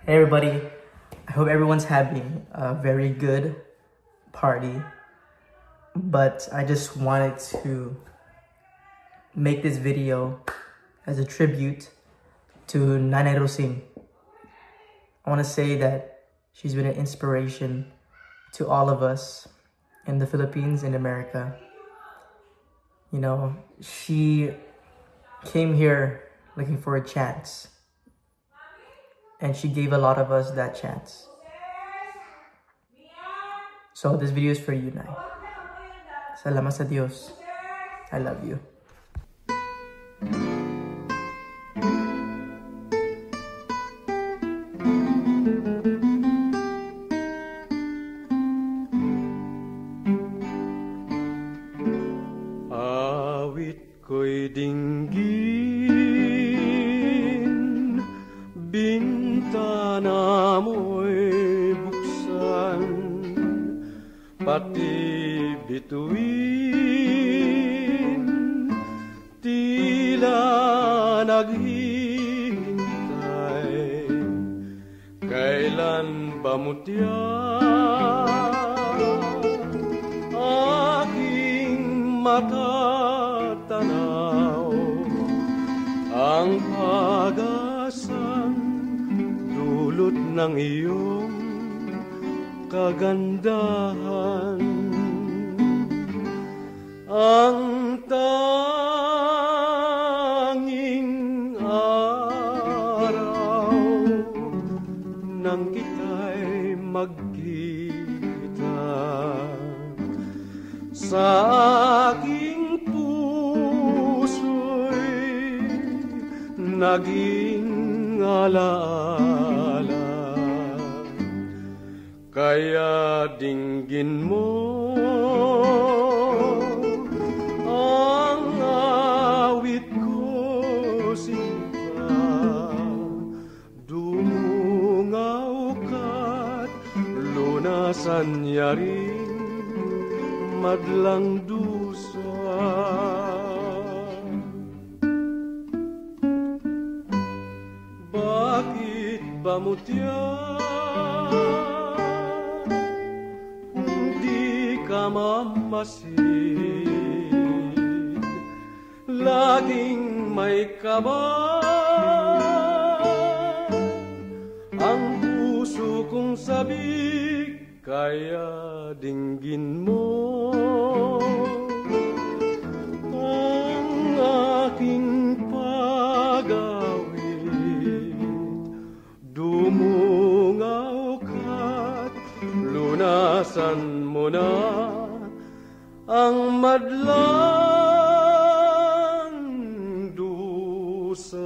Hey everybody, I hope everyone's having a very good party, but I just wanted to make this video as a tribute to Nanay Rosing. I want to say that she's been an inspiration to all of us in the Philippines and America. You know, she came here looking for a chance, and she gave a lot of us that chance. So this video is for you, Nay. Salamat sa Diyos. I love you. Awit ko'y dinggin, bintana mo'y buksan, pati bituin, tila naghihintay. Kailan ba mutya aking matatanaw ang pag-asang dulot ng iyong kagandahan? Ang tanging araw nang kita'y magkita sa aking puso'y naging alaala. Kaya dinggin mo ang awit ko, sinta, dumungaw ka't lunasan niya rin madlang dusa. Bakit ba mutya hindi ka mamasid? Laging may kaba ang puso kong sabik. Kaya dinggin mo ang aking pag-awit, dumungaw ka't lunasan mo na ang madlang dusa.